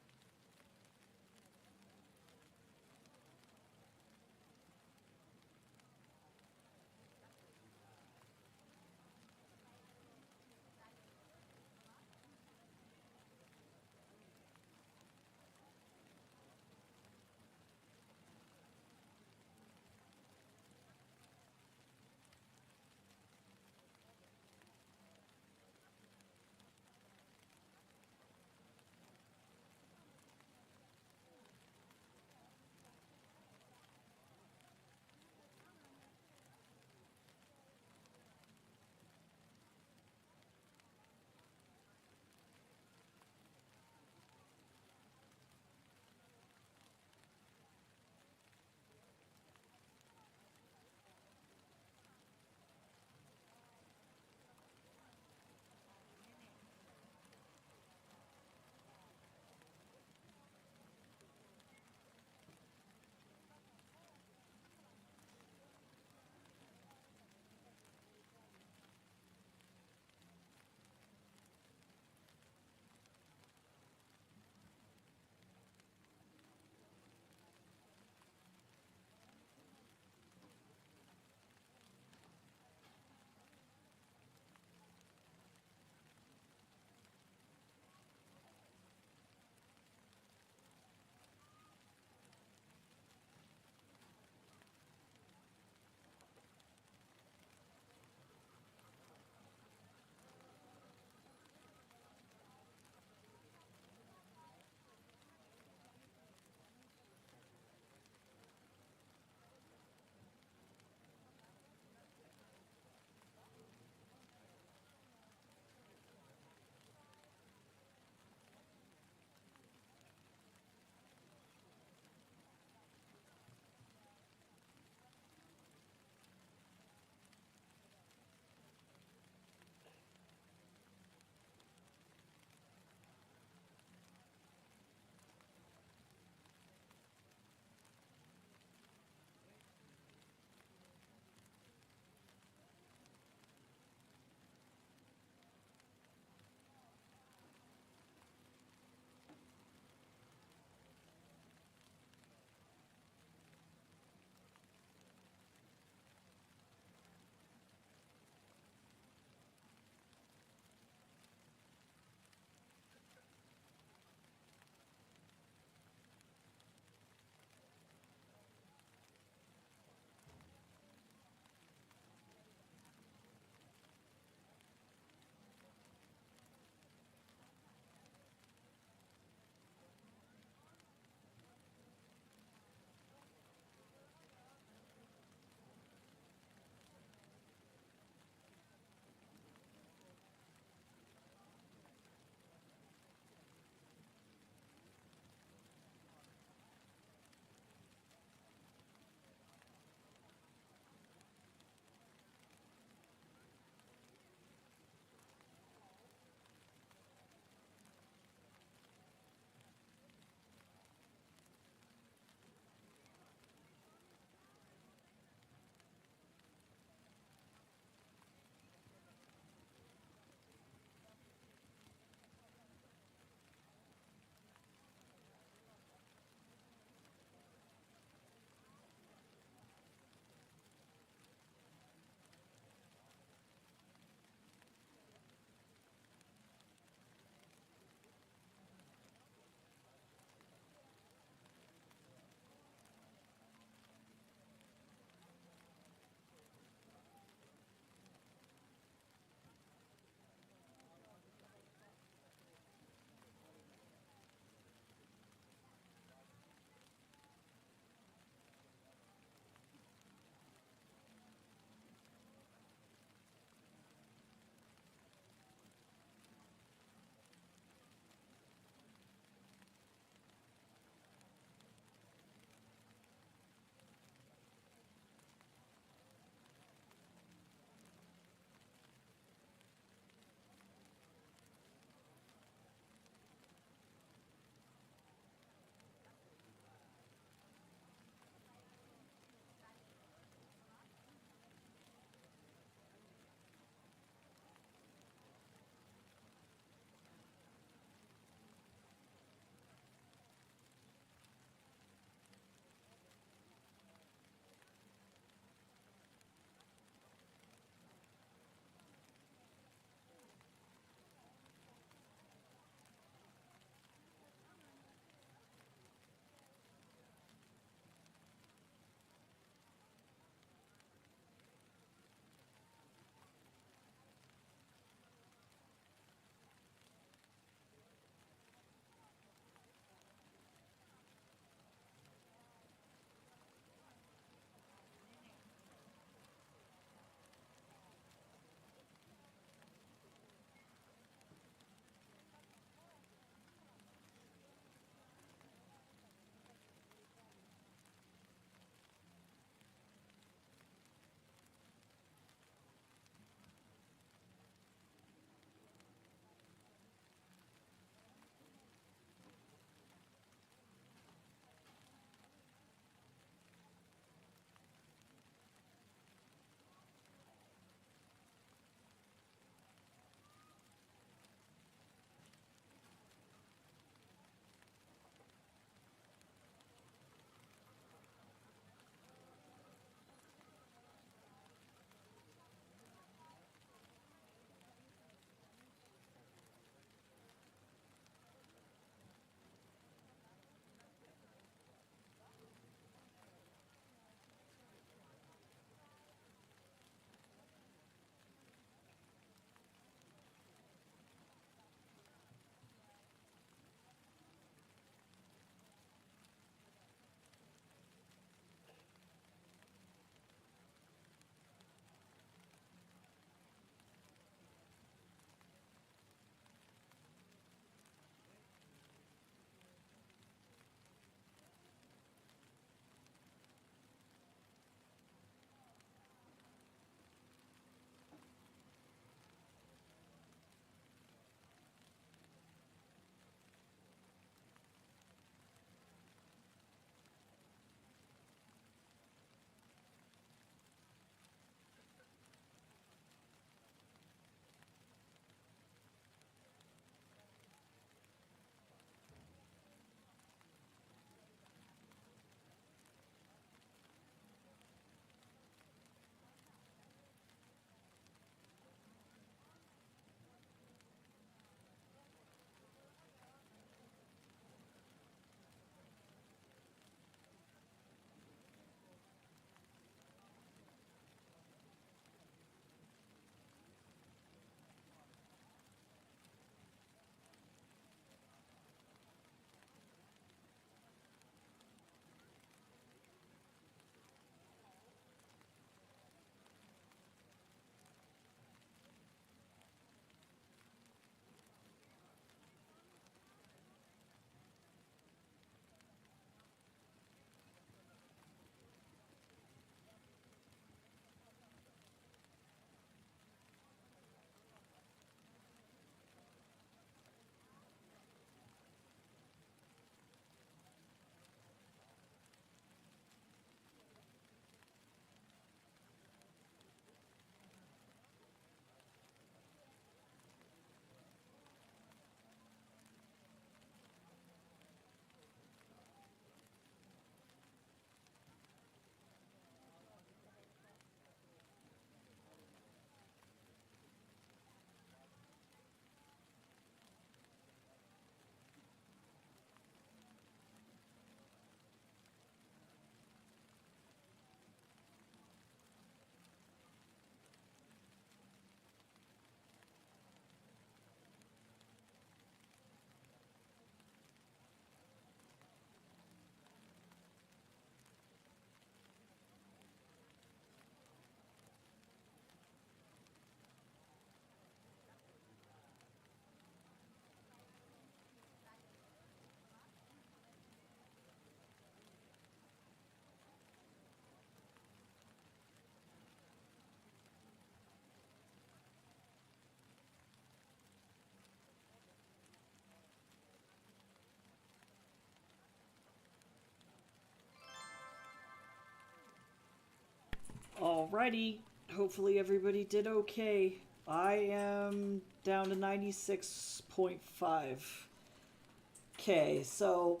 Alrighty. Hopefully everybody did okay. I am down to 96.5k, so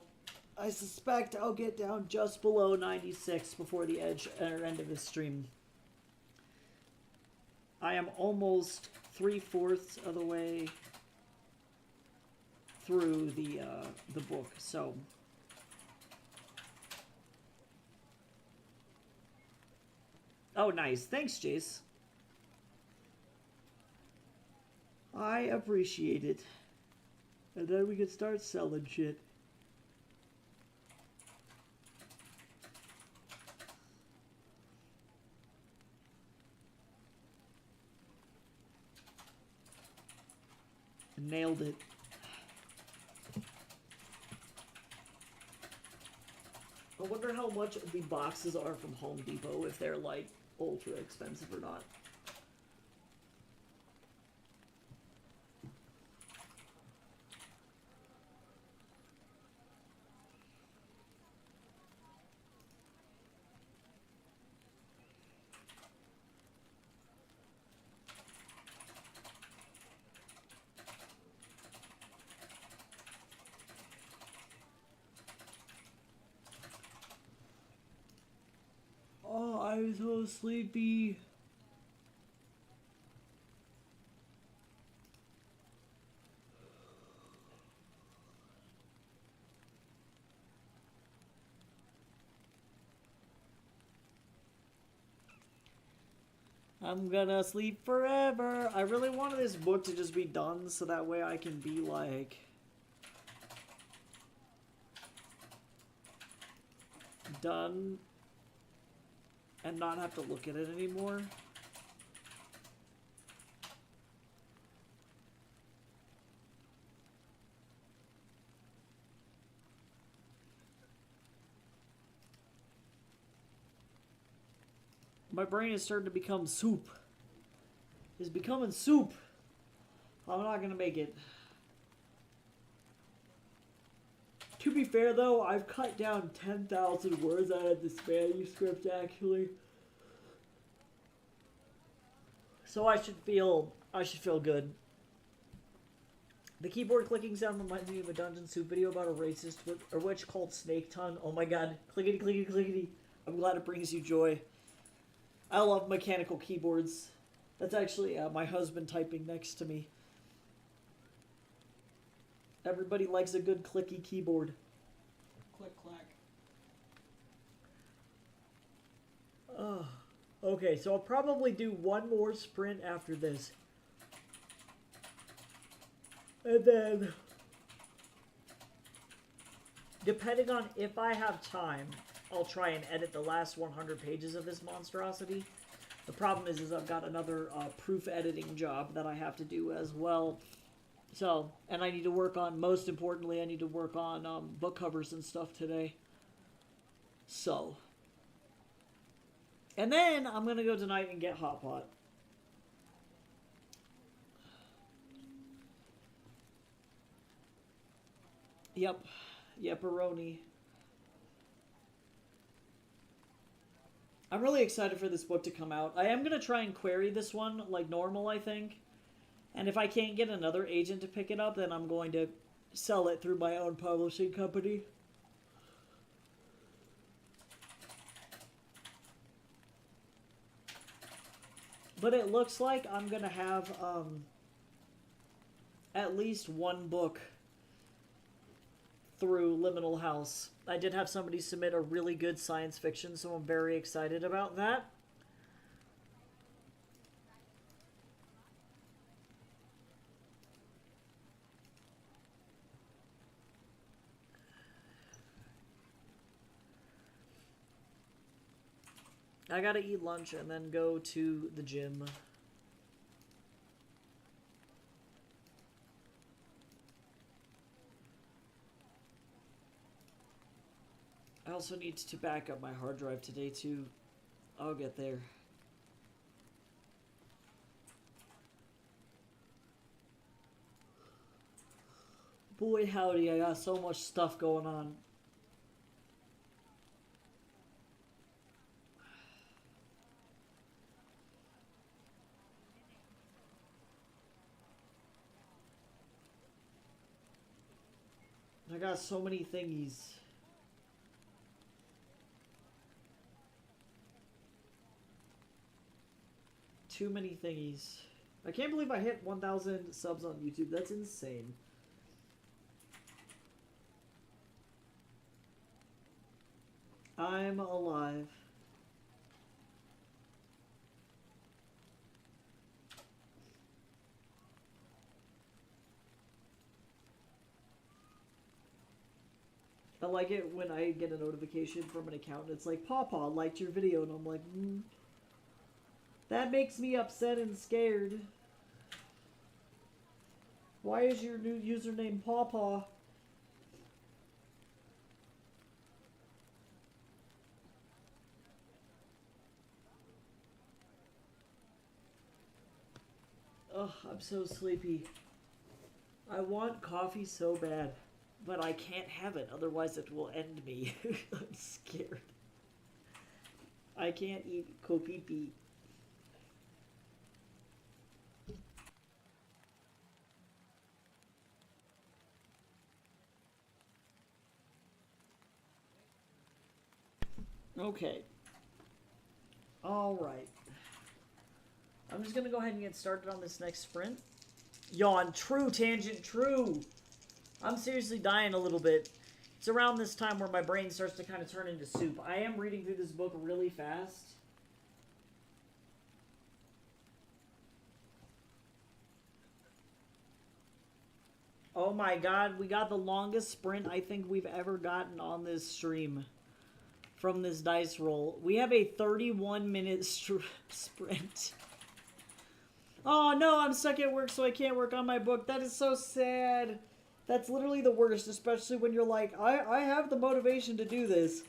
I suspect I'll get down just below 96 before the end of this stream. I am almost 3/4 of the way through the book, so oh, nice. Thanks, Jace. I appreciate it. And then we can start selling shit. Nailed it. I wonder how much the boxes are from Home Depot, if they're like ultra expensive or not. Oh, I'm so sleepy. I'm gonna sleep forever. I really wanted this book to just be done so that way I can be like done and not have to look at it anymore. My brain is starting to become soup. It's becoming soup. I'm not gonna make it. To be fair though, I've cut down 10,000 words out of this manuscript actually. So I should feel good. The keyboard clicking sound reminds me of a Dungeon Soup video about a racist witch called Snake Tongue. Oh my god. Clickety clickety clickety. I'm glad it brings you joy. I love mechanical keyboards. That's actually my husband typing next to me. Everybody likes a good clicky keyboard. Click, clack. Okay, so I'll probably do one more sprint after this. And then, depending on if I have time, I'll try and edit the last 100 pages of this monstrosity. The problem is I've got another proof editing job that I have to do as well. So, and I need to work on, most importantly, I need to work on book covers and stuff today. So, and then I'm going to go tonight and get Hot Pot. Yep. Yepperoni. I'm really excited for this book to come out. I am going to try and query this one like normal, I think. And if I can't get another agent to pick it up, then I'm going to sell it through my own publishing company. But it looks like I'm going to have at least one book through Liminal House. I did have somebody submit a really good science fiction, so I'm very excited about that. I gotta eat lunch and then go to the gym. I also need to back up my hard drive today too. I'll get there. Boy howdy, I got so much stuff going on. I got so many thingies. Too many thingies. I can't believe I hit 1,000 subs on YouTube. That's insane. I'm alive. I like it when I get a notification from an account and it's like, Pawpaw liked your video, and I'm like, that makes me upset and scared. Why is your new username Pawpaw? Ugh, I'm so sleepy. I want coffee so bad, but I can't have it, otherwise it will end me. I'm scared. I can't eat coffee. Okay. Alright. I'm just gonna go ahead and get started on this next sprint. Yawn. True, Tangent, true! I'm seriously dying a little bit. It's around this time where my brain starts to kind of turn into soup. I am reading through this book really fast. Oh my god, we got the longest sprint I think we've ever gotten on this stream. From this dice roll. We have a 31-minute sprint. Oh no, I'm stuck at work so I can't work on my book. That is so sad. That's literally the worst, especially when you're like, I have the motivation to do this.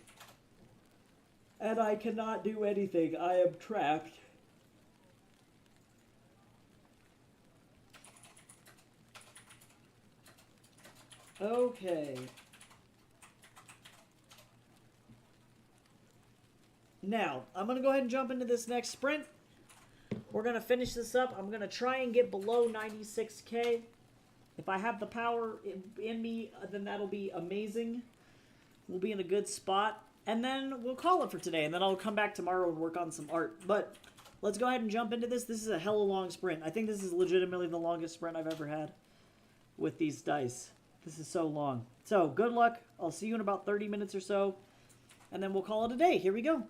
And I cannot do anything. I am trapped. Okay. Now, I'm going to go ahead and jump into this next sprint. We're going to finish this up. I'm going to try and get below 96k. If I have the power in me, then that'll be amazing. We'll be in a good spot. And then we'll call it for today. And then I'll come back tomorrow and work on some art. But let's go ahead and jump into this. This is a hella long sprint. I think this is legitimately the longest sprint I've ever had with these dice. This is so long. So, good luck. I'll see you in about 30 minutes or so. And then we'll call it a day. Here we go.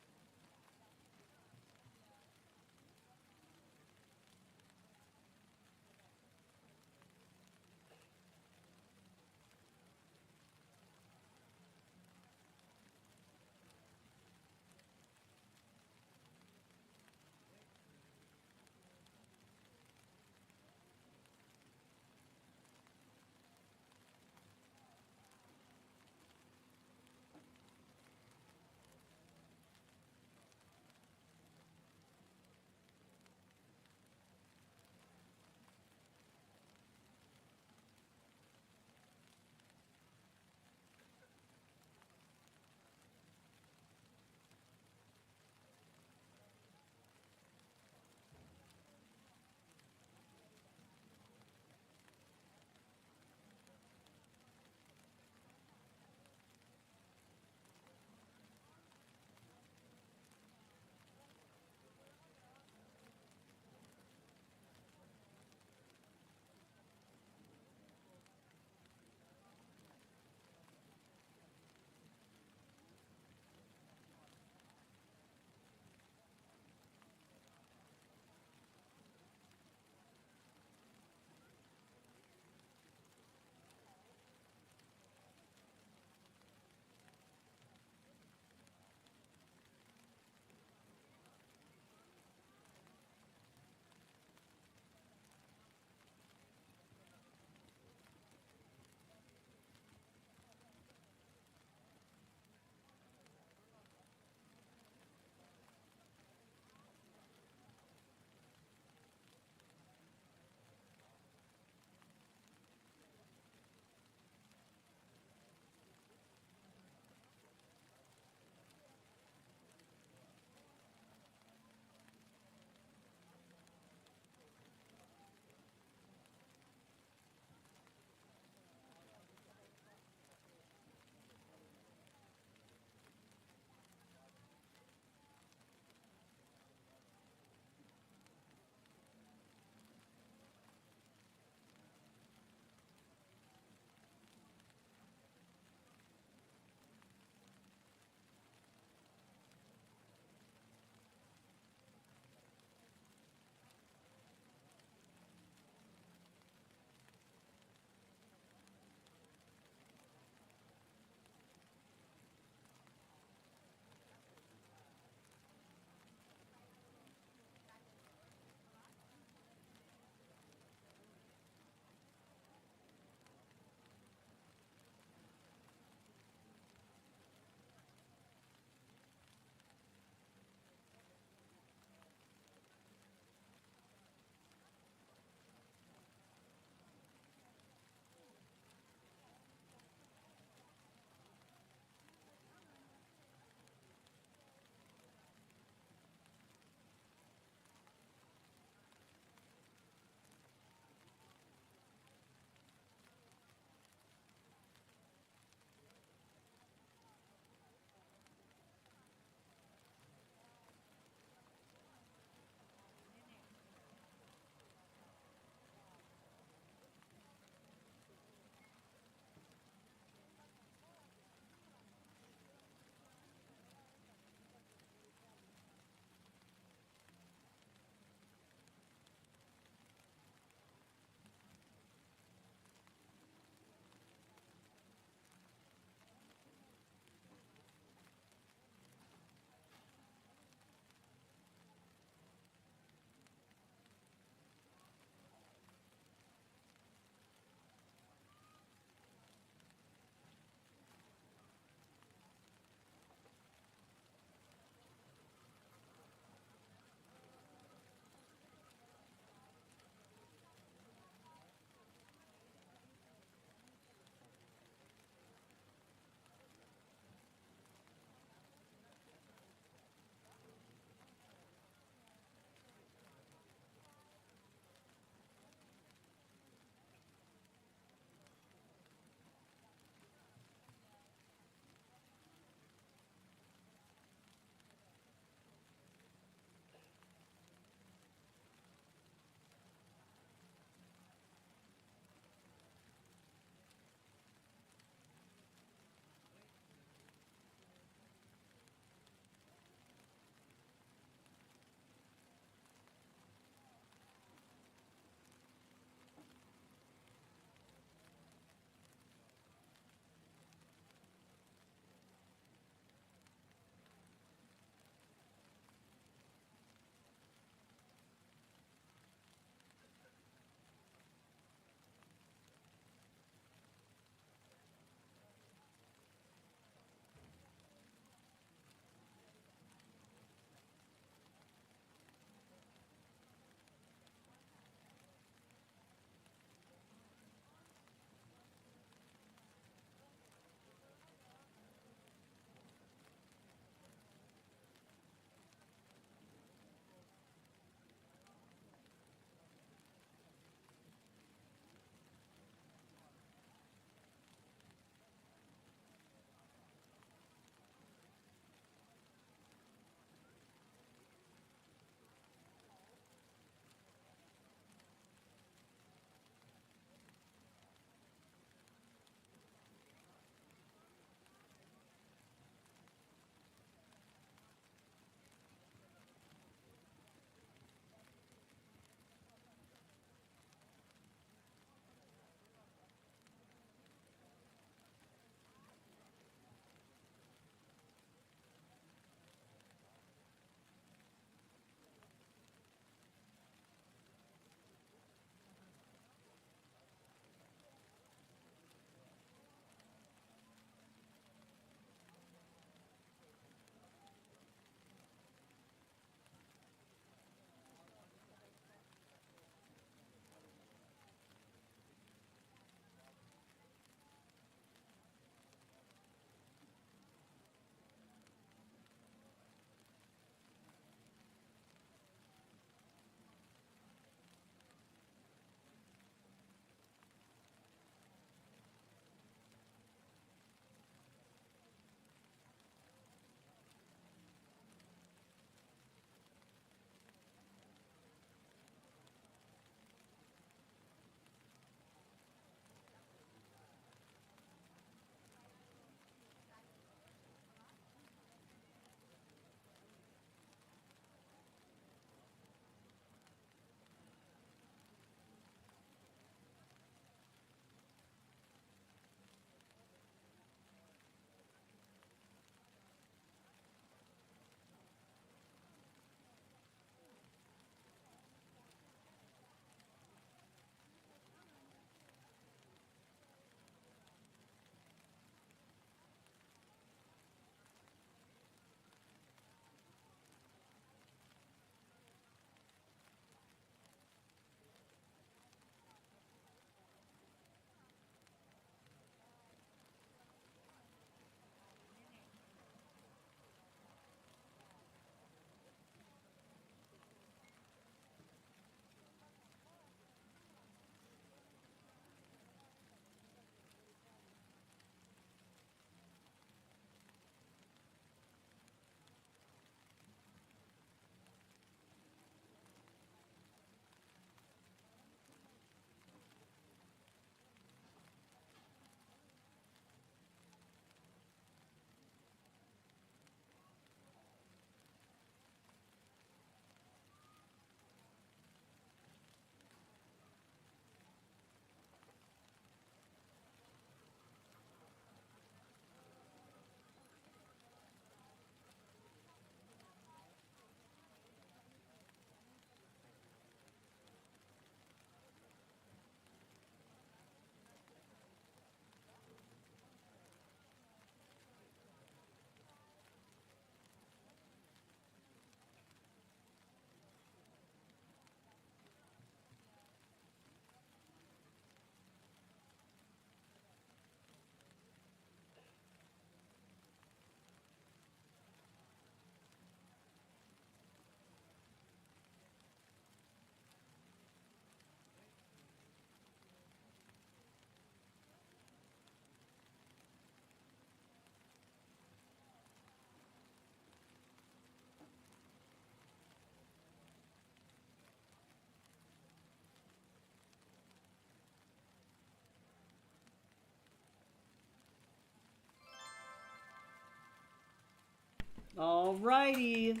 Alrighty.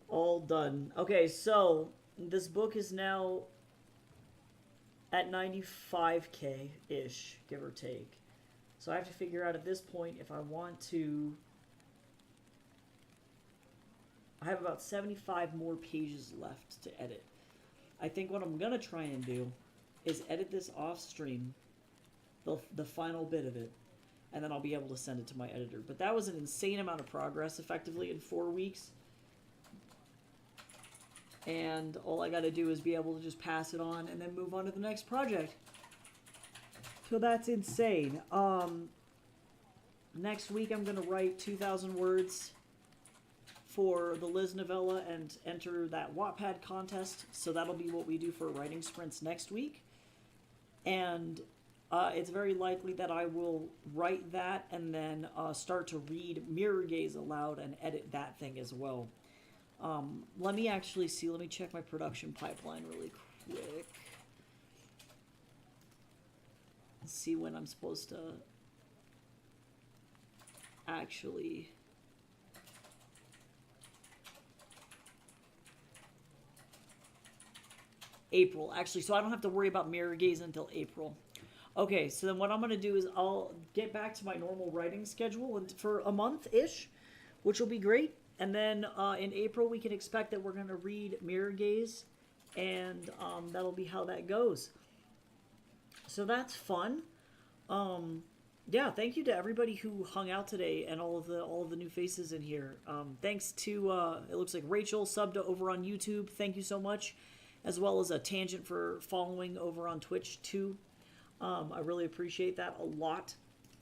All done. Okay, so this book is now at 95K-ish, give or take. So I have to figure out at this point if I want to... I have about 75 more pages left to edit. I think what I'm going to try and do is edit this off stream, the final bit of it, and then I'll be able to send it to my editor. But that was an insane amount of progress, effectively, in 4 weeks. And all I got to do is be able to just pass it on and then move on to the next project. So that's insane. Next week I'm going to write 2,000 words for the Liz novella and enter that Wattpad contest. So that'll be what we do for writing sprints next week. And it's very likely that I will write that and then start to read Mirror Gaze aloud and edit that thing as well. Let me actually see. Let me check my production pipeline really quick. Let's see when I'm supposed to actually... April, actually, so I don't have to worry about Mirror Gaze until April. Okay, so then what I'm going to do is I'll get back to my normal writing schedule for a month-ish, which will be great. And then in April, we can expect that we're going to read Mirror Gaze, and that'll be how that goes. So that's fun. Yeah, thank you to everybody who hung out today and all of the new faces in here. Thanks to, it looks like Rachel subbed over on YouTube. Thank you so much. As well as a Tangent for following over on Twitch too. I really appreciate that a lot.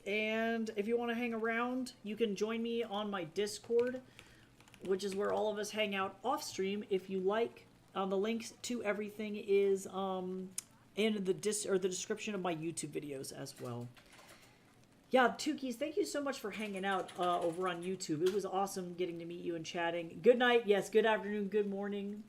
And if you want to hang around, you can join me on my Discord, which is where all of us hang out off stream if you like. The links to everything is in the description of my YouTube videos as well. Yeah, Tukis, thank you so much for hanging out over on YouTube. It was awesome getting to meet you and chatting. Good night, yes, good afternoon, good morning.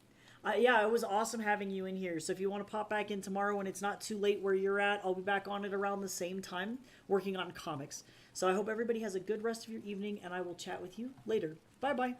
Yeah, it was awesome having you in here. So if you want to pop back in tomorrow when it's not too late where you're at, I'll be back on it around the same time working on comics. So I hope everybody has a good rest of your evening, and I will chat with you later. Bye-bye.